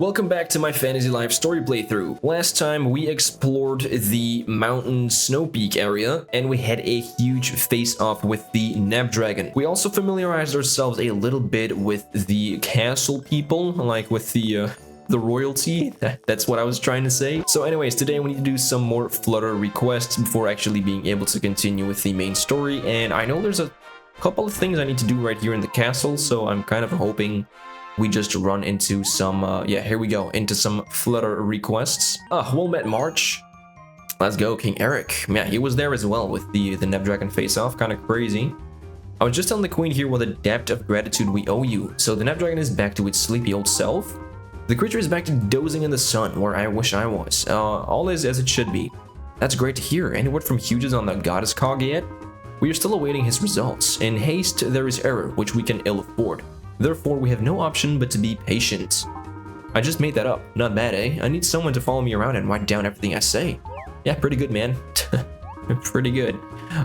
Welcome back to my Fantasy Life story playthrough. Last time we explored the mountain snow peak area and we had a huge face-off with the Snapdragon. We also familiarized ourselves a little bit with the castle people, like with the royalty. That's what I was trying to say. So anyways, today we need to do some more Flutter requests before actually being able to continue with the main story. And I know there's a couple of things I need to do right here in the castle, so I'm kind of hoping we just run into some, here we go, into some Flutter requests. Well met, March. Let's go, King Eric. Yeah, he was there as well with the Snapdragon face-off, kind of crazy. I was just telling the Queen here what a debt of gratitude we owe you. So the Snapdragon is back to its sleepy old self. The creature is back to dozing in the sun, where I wish I was. All is as it should be. That's great to hear. Any word from Hughes on the goddess cog yet? We are still awaiting his results. In haste, there is error, which we can ill afford. Therefore, we have no option but to be patient. I just made that up. Not bad, eh? I need someone to follow me around and write down everything I say. Yeah, pretty good, man. Pretty good.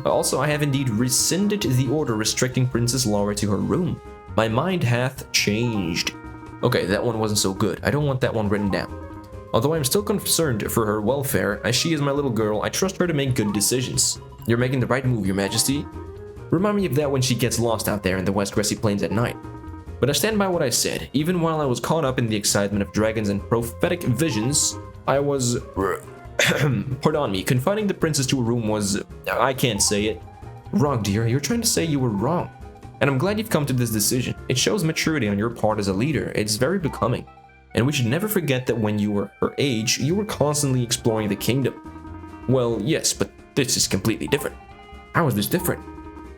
Also, I have indeed rescinded the order restricting Princess Laura to her room. My mind hath changed. Okay, that one wasn't so good. I don't want that one written down. Although I am still concerned for her welfare, as she is my little girl, I trust her to make good decisions. You're making the right move, Your Majesty. Remind me of that when she gets lost out there in the West Grassy Plains at night. But I stand by what I said. Even while I was caught up in the excitement of dragons and prophetic visions, I was, pardon me, confining the princess to a room was, I can't say it. Wrong, dear. You're trying to say you were wrong. And I'm glad you've come to this decision. It shows maturity on your part as a leader. It's very becoming. And we should never forget that when you were her age, you were constantly exploring the kingdom. Well, yes, but this is completely different. How is this different?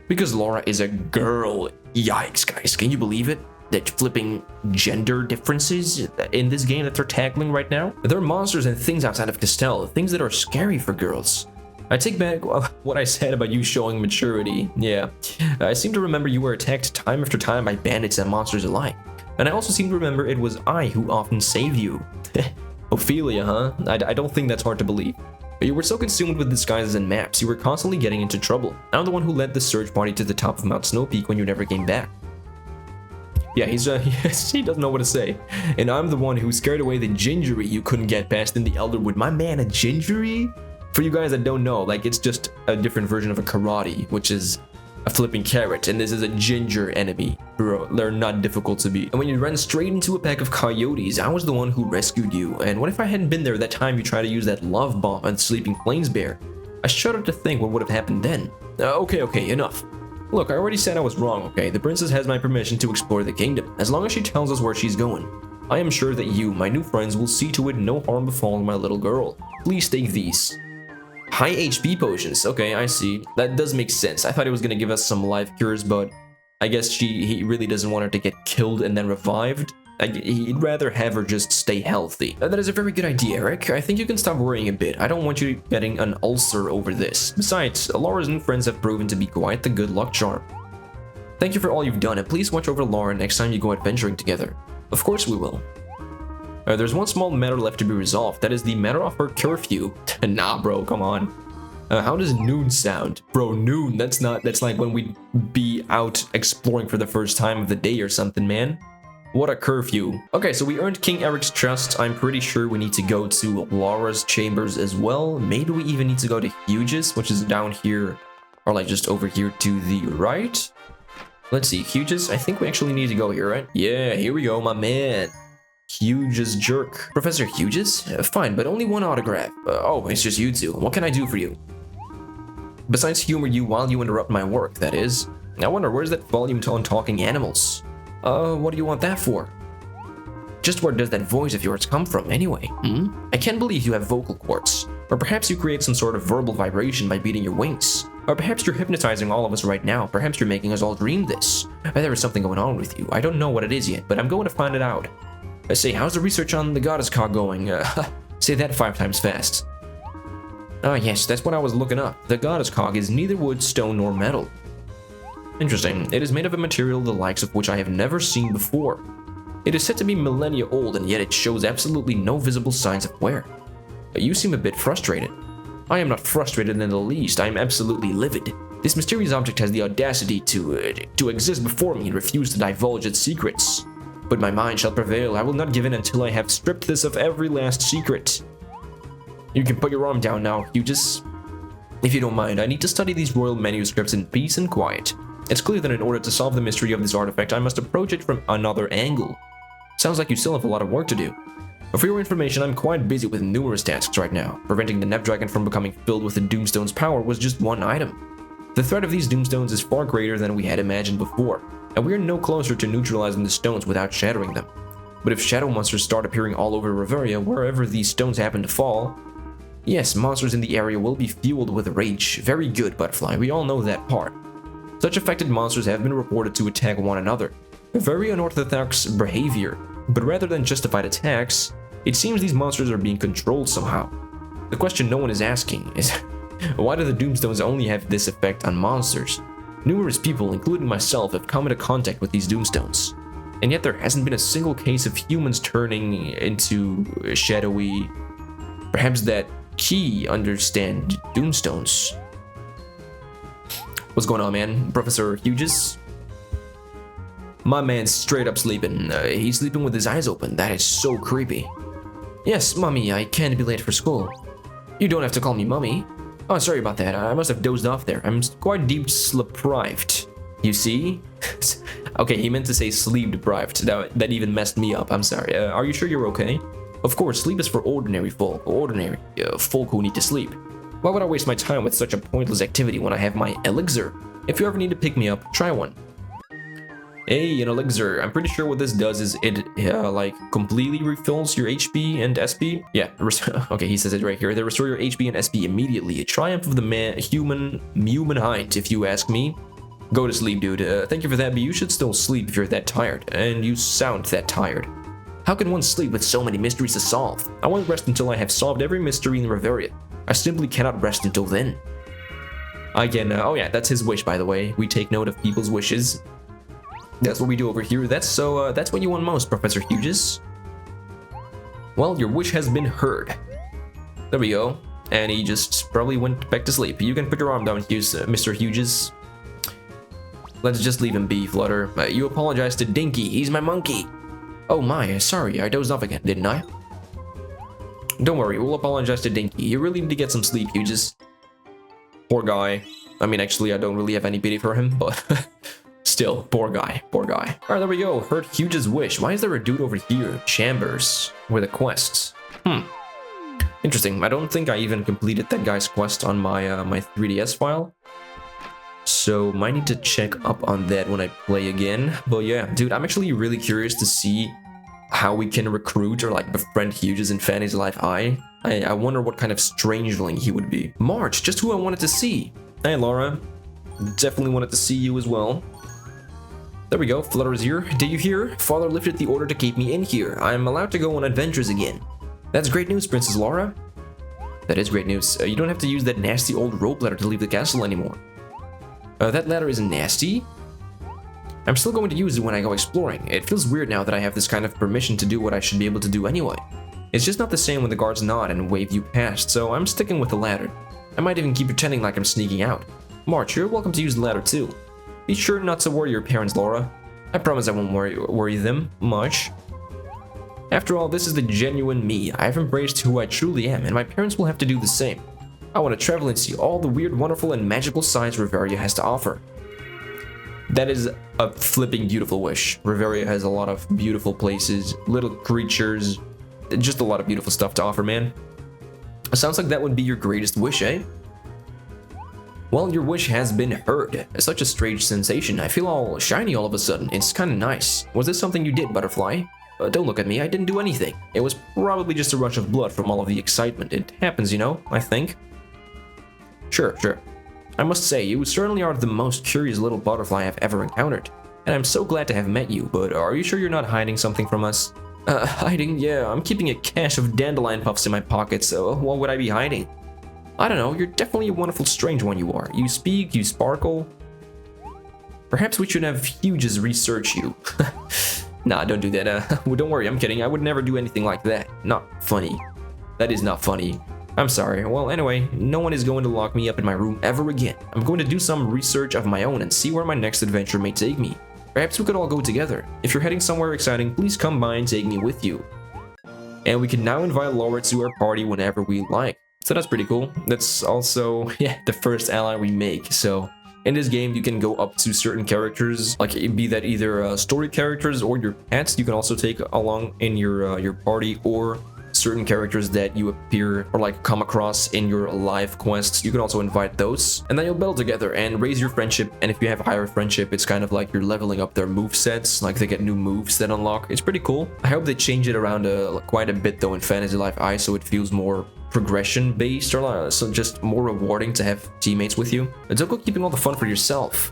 Because Laura is a girl. Yikes, guys. Can you believe it? That flipping gender differences in this game that they're tackling right now? There are monsters and things outside of Castell, things that are scary for girls. I take back what I said about you showing maturity. Yeah, I seem to remember you were attacked time after time by bandits and monsters alike. And I also seem to remember it was I who often saved you. Ophelia, huh? I don't think that's hard to believe. But you were so consumed with disguises and maps, you were constantly getting into trouble. I'm the one who led the search party to the top of Mount Snow Peak when you never came back. Yeah, he doesn't know what to say. And I'm the one who scared away the gingery you couldn't get past in the Elderwood. My man, a gingery? For you guys that don't know, like, it's just a different version of a karate, which is a flipping carrot, and this is a ginger enemy. Bro, they're not difficult to beat. And when you ran straight into a pack of coyotes, I was the one who rescued you. And what if I hadn't been there that time you tried to use that love bomb on the sleeping plains bear? I shudder to think what would have happened then. Okay, enough. Look, I already said I was wrong, okay? The princess has my permission to explore the kingdom, as long as she tells us where she's going. I am sure that you, my new friends, will see to it no harm befalls my little girl. Please take these. High HP potions. Okay, I see. That does make sense. I thought he was gonna give us some life cures, but I guess he really doesn't want her to get killed and then revived. He'd rather have her just stay healthy. That is a very good idea, Eric. I think you can stop worrying a bit. I don't want you getting an ulcer over this. Besides, Laura's new friends have proven to be quite the good luck charm. Thank you for all you've done, and please watch over Laura next time you go adventuring together. Of course we will. There's one small matter left to be resolved. That is the matter of her curfew. Nah, bro, come on. How does noon sound? Bro, noon, that's like when we'd be out exploring for the first time of the day or something, man. What a curfew. Okay, so we earned King Eric's trust. I'm pretty sure we need to go to Laura's chambers as well. Maybe we even need to go to Hughes, which is down here, or like just over here to the right. Let's see, Hughes, I think we actually need to go here, right? Yeah, here we go, my man. Hughes jerk. Professor Hughes? Fine, but only one autograph. Oh, it's just you two. What can I do for you? Besides humor you while you interrupt my work, that is. I wonder, where's that volume on talking animals? What do you want that for? Just where does that voice of yours come from, anyway? I can't believe you have vocal cords. Or perhaps you create some sort of verbal vibration by beating your wings. Or perhaps you're hypnotizing all of us right now. Perhaps you're making us all dream this. There is something going on with you. I don't know what it is yet, but I'm going to find it out. Say, how's the research on the goddess cog going? Say that 5 times fast. Ah, yes, that's what I was looking up. The goddess cog is neither wood, stone, nor metal. Interesting. It is made of a material the likes of which I have never seen before. It is said to be millennia old, and yet it shows absolutely no visible signs of wear. You seem a bit frustrated. I am not frustrated in the least. I am absolutely livid. This mysterious object has the audacity to exist before me and refuse to divulge its secrets. But my mind shall prevail. I will not give in until I have stripped this of every last secret. You can put your arm down now, Hughes. If you don't mind, I need to study these royal manuscripts in peace and quiet. It's clear that in order to solve the mystery of this artifact, I must approach it from another angle. Sounds like you still have a lot of work to do. But for your information, I'm quite busy with numerous tasks right now. Preventing the Snapdragon from becoming filled with the Doomstone's power was just one item. The threat of these Doomstones is far greater than we had imagined before, and we are no closer to neutralizing the stones without shattering them. But if shadow monsters start appearing all over Reveria, wherever these stones happen to fall, yes, monsters in the area will be fueled with rage. Very good, Butterfly, we all know that part. Such affected monsters have been reported to attack one another. A very unorthodox behavior, but rather than justified attacks, it seems these monsters are being controlled somehow. The question no one is asking is, why do the Doomstones only have this effect on monsters? Numerous people, including myself, have come into contact with these Doomstones, and yet there hasn't been a single case of humans turning into shadowy. Perhaps that key understand Doomstones. What's going on, man? Professor Hughes? My man's straight up sleeping. He's sleeping with his eyes open. That is so creepy. Yes, Mummy, I can't be late for school. You don't have to call me Mummy. Oh, sorry about that. I must have dozed off there. I'm quite deep sleep-deprived. You see? Okay, he meant to say sleep-deprived. That even messed me up. I'm sorry. Are you sure you're okay? Of course, sleep is for ordinary folk. Ordinary folk who need to sleep. Why would I waste my time with such a pointless activity when I have my elixir? If you ever need to pick me up, try one. Hey, an elixir. I'm pretty sure what this does is it, like, completely refills your HP and SP. Yeah, okay, he says it right here. They restore your HP and SP immediately. A triumph of the humankind, if you ask me. Go to sleep, dude. Thank you for that, but you should still sleep if you're that tired. And you sound that tired. How can one sleep with so many mysteries to solve? I won't rest until I have solved every mystery in Reveria. I simply cannot rest until then. Again, oh yeah, that's his wish, by the way. We take note of people's wishes. That's what we do over here. That's what you want most, Professor Hughes. Well, your wish has been heard. There we go. And he just probably went back to sleep. You can put your arm down, Hughes, Mr. Hughes. Let's just leave him be, Flutter. You apologize to Dinky. He's my monkey. Oh my, sorry, I dozed off again, didn't I? Don't worry, we'll apologize to Dinky. You really need to get some sleep, Hughes. Poor guy. I mean, actually, I don't really have any pity for him, but still, poor guy, poor guy. Alright, there we go. Heard Hughes' wish. Why is there a dude over here? Chambers. With a quest. Interesting. I don't think I even completed that guy's quest on my my 3DS file. So, might need to check up on that when I play again. But yeah, dude, I'm actually really curious to see how we can recruit or like befriend Hughes in Fanny's Life I wonder what kind of strangeling he would be. March, just who I wanted to see. Hey, Laura. Definitely wanted to see you as well. There we go, Flutter is here. Did you hear? Father lifted the order to keep me in here. I'm allowed to go on adventures again. That's great news, Princess Laura. That is great news. You don't have to use that nasty old rope ladder to leave the castle anymore. That ladder isn't nasty. I'm still going to use it when I go exploring. It feels weird now that I have this kind of permission to do what I should be able to do anyway. It's just not the same when the guards nod and wave you past, so I'm sticking with the ladder. I might even keep pretending like I'm sneaking out. March, you're welcome to use the ladder too. Be sure not to worry your parents, Laura. I promise I won't worry them much. After all, this is the genuine me. I've embraced who I truly am, and my parents will have to do the same. I want to travel and see all the weird, wonderful, and magical sides Reveria has to offer. That is a flipping beautiful wish. Reveria has a lot of beautiful places, little creatures, just a lot of beautiful stuff to offer, man. It sounds like that would be your greatest wish, eh? Well, your wish has been heard. It's such a strange sensation. I feel all shiny all of a sudden. It's kind of nice. Was this something you did, Butterfly? Don't look at me. I didn't do anything. It was probably just a rush of blood from all of the excitement. It happens, you know, I think. Sure. I must say, you certainly are the most curious little butterfly I've ever encountered. And I'm so glad to have met you, but are you sure you're not hiding something from us? Hiding? Yeah, I'm keeping a cache of dandelion puffs in my pocket, so what would I be hiding? I don't know, you're definitely a wonderful strange one you are. You speak, you sparkle. Perhaps we should have Hughes research you. Nah, don't do that. Well, don't worry, I'm kidding. I would never do anything like that. Not funny. That is not funny. I'm sorry. Well, anyway, no one is going to lock me up in my room ever again. I'm going to do some research of my own and see where my next adventure may take me. Perhaps we could all go together. If you're heading somewhere exciting, please come by and take me with you. And we can now invite Laura to our party whenever we like. So that's pretty cool. That's also, yeah, the first ally we make. So in this game, you can go up to certain characters, like be that either story characters or your pets. You can also take along in your party, or certain characters that you appear or like come across in your live quests. You can also invite those, and then you'll build together and raise your friendship. And if you have higher friendship, it's kind of like you're leveling up their move sets, like they get new moves that unlock. It's pretty cool. I hope they change it around quite a bit though in Fantasy Life I, so it feels more progression based, or so just more rewarding to have teammates with you. And don't go keeping all the fun for yourself.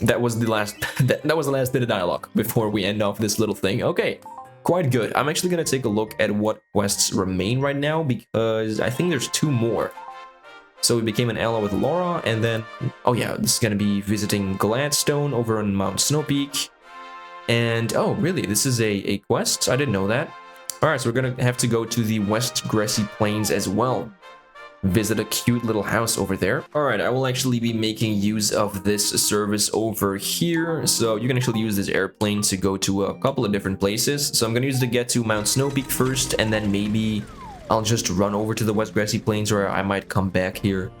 That was the last that was the last bit of dialogue before we end off this little thing. Okay. Quite good. I'm actually going to take a look at what quests remain right now, because I think there's 2 more. So we became an ally with Laura, and then, oh yeah, this is going to be visiting Gladstone over on Mount Snowpeak. And, oh really, this is a quest? I didn't know that. Alright, so we're going to have to go to the West Grassy Plains as well. Visit a cute little house over there. Alright, I will actually be making use of this service over here. So you can actually use this airplane to go to a couple of different places. So I'm going to use it to get to Mount Snowpeak first, and then maybe I'll just run over to the West Grassy Plains, or I might come back here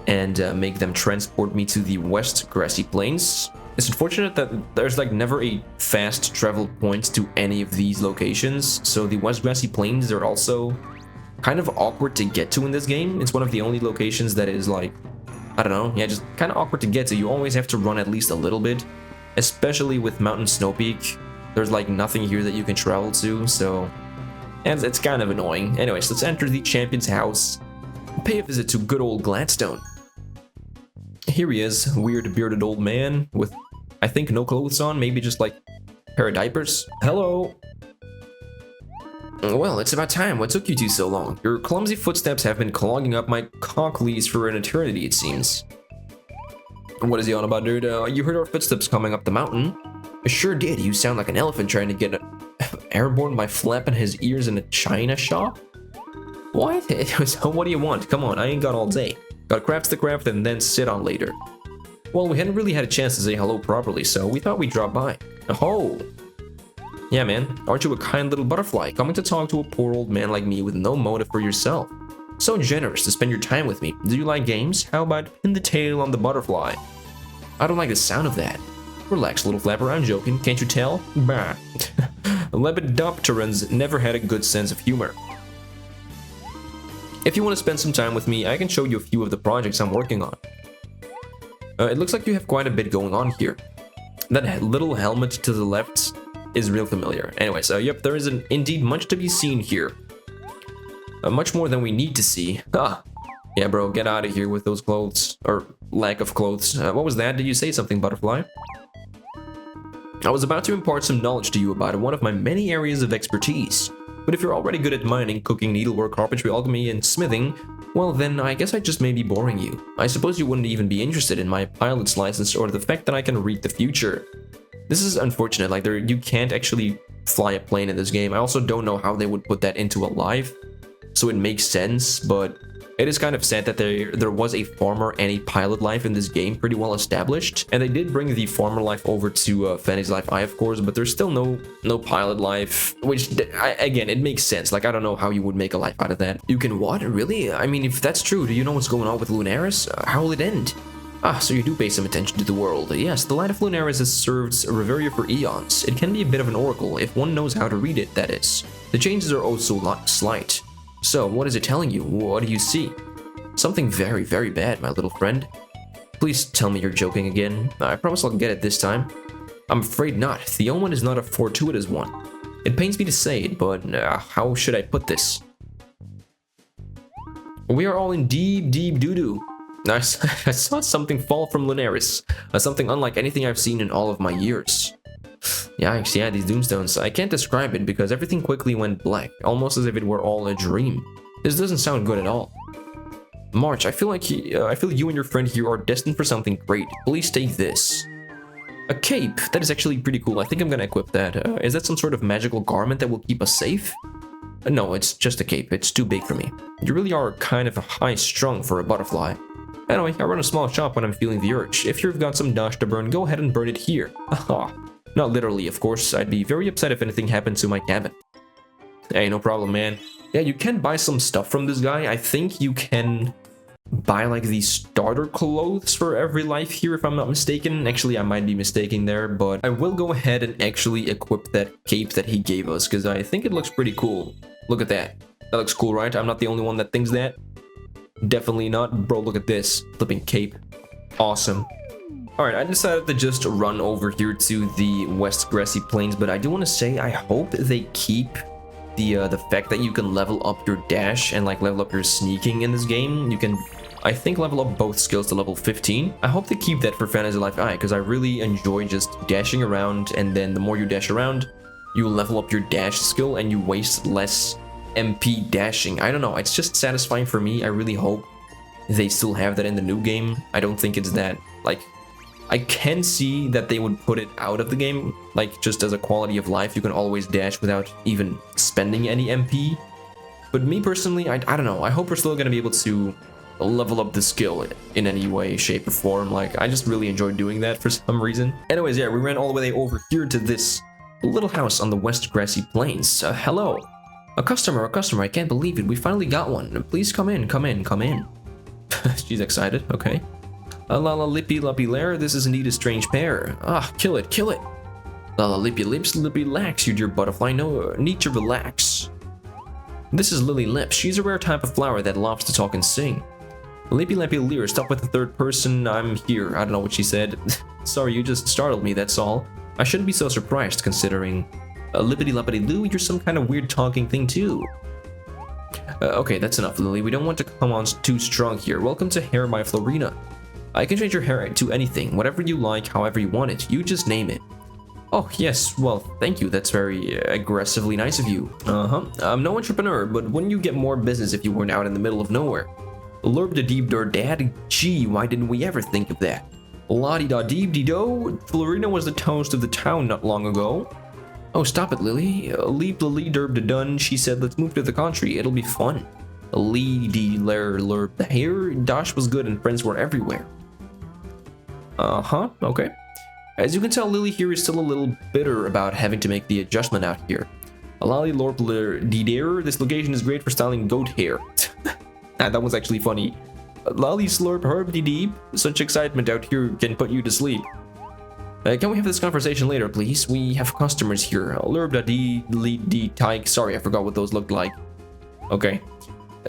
and make them transport me to the West Grassy Plains. It's unfortunate that there's like never a fast travel point to any of these locations. So the West Grassy Plains are also kind of awkward to get to in this game. It's one of the only locations that is like, I don't know, yeah, just kind of awkward to get to. You always have to run at least a little bit, especially with Mountain Snowpeak. There's like nothing here that you can travel to, so and it's kind of annoying. Anyways, let's enter the champion's house, pay a visit to good old Gladstone. Here he is, weird bearded old man with, I think, no clothes on, maybe just like a pair of diapers. Hello. Well, it's about time. What took you two so long? Your clumsy footsteps have been clogging up my cockleys for an eternity, it seems. What is he on about, dude? You heard our footsteps coming up the mountain? I sure did. You sound like an elephant trying to get airborne by flapping his ears in a china shop? What? So what do you want? Come on, I ain't got all day. Got crafts to craft and then sit on later. Well, we hadn't really had a chance to say hello properly, so we thought we'd drop by. Oh! Yeah, man, aren't you a kind little butterfly, coming to talk to a poor old man like me with no motive for yourself? So generous to spend your time with me. Do you like games? How about pin the tail on the butterfly? I don't like the sound of that. Relax, little flapper, I'm joking, can't you tell? Bah. Lepidopterans never had a good sense of humor. If you want to spend some time with me, I can show you a few of the projects I'm working on. It looks like you have quite a bit going on here. That little helmet to the left is real familiar. Anyways, yep, there is indeed much to be seen here. Much more than we need to see. Ah, yeah, bro, get out of here with those clothes. Or lack of clothes. What was that? Did you say something, butterfly? I was about to impart some knowledge to you about one of my many areas of expertise. But if you're already good at mining, cooking, needlework, carpentry, alchemy, and smithing, well then I guess I just may be boring you. I suppose you wouldn't even be interested in my pilot's license or the fact that I can read the future. This is unfortunate, like you can't actually fly a plane in this game. I also don't know how they would put that into a live, so it makes sense, but it is kind of sad that there was a farmer and a pilot life in this game pretty well established, and they did bring the farmer life over to Fantasy Life I, of course, but there's still no pilot life, which, again, it makes sense. Like, I don't know how you would make a life out of that. You can what? Really? I mean, if that's true, do you know what's going on with Lunaris? How will it end? Ah, so you do pay some attention to the world. Yes, the light of Lunaris has served Reveria for eons. It can be a bit of an oracle, if one knows how to read it, that is. The changes are oh so slight. So, what is it telling you? What do you see? Something very, very bad, my little friend. Please tell me you're joking again. I promise I'll get it this time. I'm afraid not. The omen is not a fortuitous one. It pains me to say it, but how should I put this? We are all in deep, deep doo-doo. I saw something fall from Lunaris, something unlike anything I've seen in all of my years. Yikes, yeah, these doomstones. I can't describe it because everything quickly went black, almost as if it were all a dream. This doesn't sound good at all. March, I feel you and your friend here are destined for something great. Please take this. A cape. That is actually pretty cool. I think I'm gonna equip that. Is that some sort of magical garment that will keep us safe? No, it's just a cape. It's too big for me. You really are kind of high-strung for a butterfly. Anyway, I run a small shop when I'm feeling the urge. If you've got some dash to burn, go ahead and burn it here. Haha. Not literally, of course. I'd be very upset if anything happened to my cabin. Hey, no problem, man. Yeah, you can buy some stuff from this guy. I think you can buy like these starter clothes for every life here, if I'm not mistaken. Actually, I might be mistaken there, but I will go ahead and actually equip that cape that he gave us, because I think it looks pretty cool. Look at that. That looks cool, right? I'm not the only one that thinks that. Definitely not. Bro, look at this. Flipping cape. Awesome. Alright, I decided to just run over here to the West Grassy Plains, but I do want to say I hope they keep the fact that you can level up your dash and like level up your sneaking in this game. You can, I think, level up both skills to level 15. I hope they keep that for Fantasy Life I, because I really enjoy just dashing around, and then the more you dash around, you level up your dash skill and you waste less MP dashing. I don't know, it's just satisfying for me. I really hope they still have that in the new game. I don't think it's that, like, I can see that they would put it out of the game, like just as a quality of life. You can always dash without even spending any MP. But me personally, I don't know. I hope we're still going to be able to level up the skill in any way, shape, or form. Like, I just really enjoy doing that for some reason. Anyways, yeah, we ran all the way over here to this little house on the West Grassy Plains. Hello. A customer, I can't believe it. We finally got one. Please come in, come in, come in. She's excited, okay. Lala Lippy Luppy Lair, this is indeed a strange pair. Ah, kill it, kill it. Lala Lippy Lips, Lippy Lax, you dear butterfly, no need to relax. This is Lily Lips, she's a rare type of flower that loves to talk and sing. Lippy Lappy Lear, stop with the third person, I'm here. I don't know what she said. Sorry, you just startled me, that's all. I shouldn't be so surprised considering... Lippity Loppity Loo, you're some kind of weird talking thing too. Okay, that's enough, Lily. We don't want to come on too strong here. Welcome to Hair by Florina. I can change your hair to anything, whatever you like, however you want it. You just name it. Oh, yes, well, thank you. That's very aggressively nice of you. I'm no entrepreneur, but wouldn't you get more business if you weren't out in the middle of nowhere? Lurb da deep der dad? Gee, why didn't we ever think of that? La-di-da-deep-de-do, Florina was the toast of the town not long ago. Oh, stop it, Lily. Leap Lily derb da dun, she said, let's move to the country, it'll be fun. Lee de ler lurb the hair, Dash was good and friends were everywhere. Okay. As you can tell, Lily here is still a little bitter about having to make the adjustment out here. Lali lorp ler de dare, this location is great for styling goat hair. That was actually funny. Lolly slurp herb de deep, such excitement out here can put you to sleep. Can we have this conversation later, please? We have customers here. Lurb da dee lead de tyke. Sorry, I forgot what those looked like. Okay.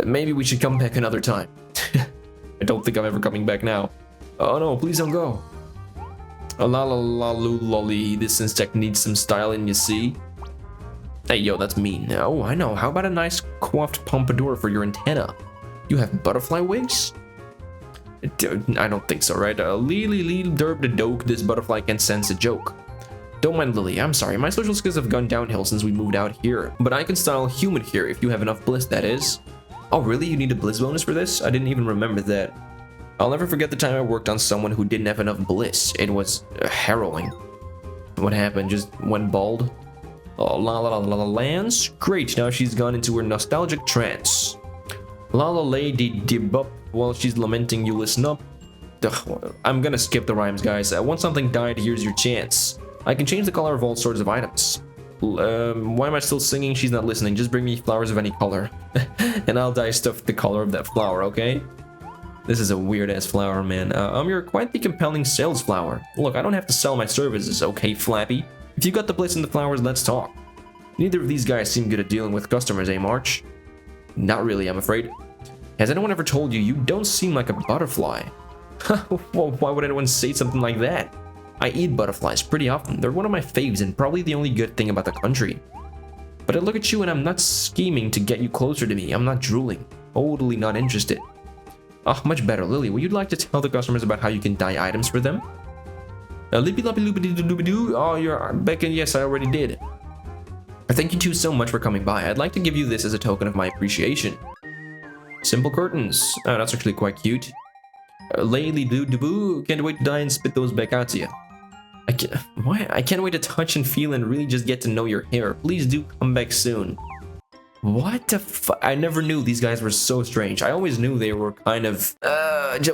Maybe we should come back another time. I don't think I'm ever coming back now. Oh no, please don't go. La la la lolly, this insect needs some styling, you see. Hey yo, that's mean. Oh, I know. How about a nice coiffed pompadour for your antenna? You have butterfly wigs? I don't think so, right? Lee derb the doke, this butterfly can sense a joke. Don't mind Lily, I'm sorry, my social skills have gone downhill since we moved out here. But I can style human here if you have enough bliss, that is. Oh really, you need a bliss bonus for this? I didn't even remember that. I'll never forget the time I worked on someone who didn't have enough bliss. It was harrowing. What happened, just went bald? Oh, la la la la Lance? Great, now she's gone into her nostalgic trance. La la lady debup. While she's lamenting, you listen up. Ugh, I'm gonna skip the rhymes, guys. Once something died, here's your chance. I can change the color of all sorts of items. Why am I still singing? She's not listening. Just bring me flowers of any color. And I'll dye stuff the color of that flower, okay? This is a weird-ass flower, man. You're quite the compelling sales flower. Look, I don't have to sell my services, okay, Flappy? If you got the bliss in the flowers, let's talk. Neither of these guys seem good at dealing with customers, eh, March? Not really, I'm afraid. Has anyone ever told you don't seem like a butterfly? Well, why would anyone say something like that? I eat butterflies pretty often. They're one of my faves and probably the only good thing about the country. But I look at you and I'm not scheming to get you closer to me. I'm not drooling. Totally not interested. Oh, much better. Lily, would you like to tell the customers about how you can dye items for them? Lippy loppy loopity doobity doo. Oh, you're back and yes, I already did. Thank you two so much for coming by. I'd like to give you this as a token of my appreciation. Simple curtains. Oh, that's actually quite cute. Layly doo doo boo. Can't wait to die and spit those back out to you. I can't wait to touch and feel and really just get to know your hair. Please do come back soon. What the fuck? I never knew these guys were so strange. I always knew they were kind of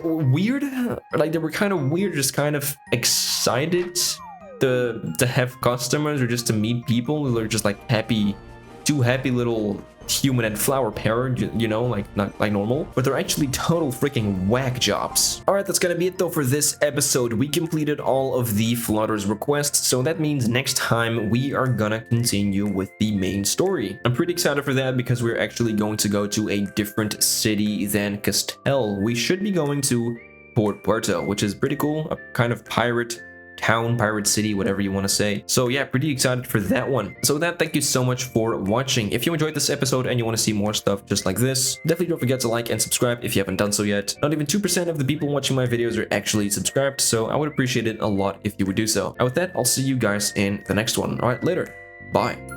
weird. Like they were kind of weird, just kind of excited to have customers or just to meet people. They're just like happy, two happy little human and flower pair, you know, like not like normal, but they're actually total freaking whack jobs. All right, that's gonna be it though for this episode. We completed all of the Flutter's requests, so that means next time we are gonna continue with the main story. I'm pretty excited for that because we're actually going to go to a different city than Castell. We should be going to Port Puerto, which is pretty cool, a kind of pirate town, pirate city, whatever you want to say. So yeah, pretty excited for that one. So with that, thank you so much for watching. If you enjoyed this episode and you want to see more stuff just like this, definitely don't forget to like and subscribe if you haven't done so yet. Not even 2% of the people watching my videos are actually subscribed, so I would appreciate it a lot if you would do so. And with that, I'll see you guys in the next one. All right, later. Bye.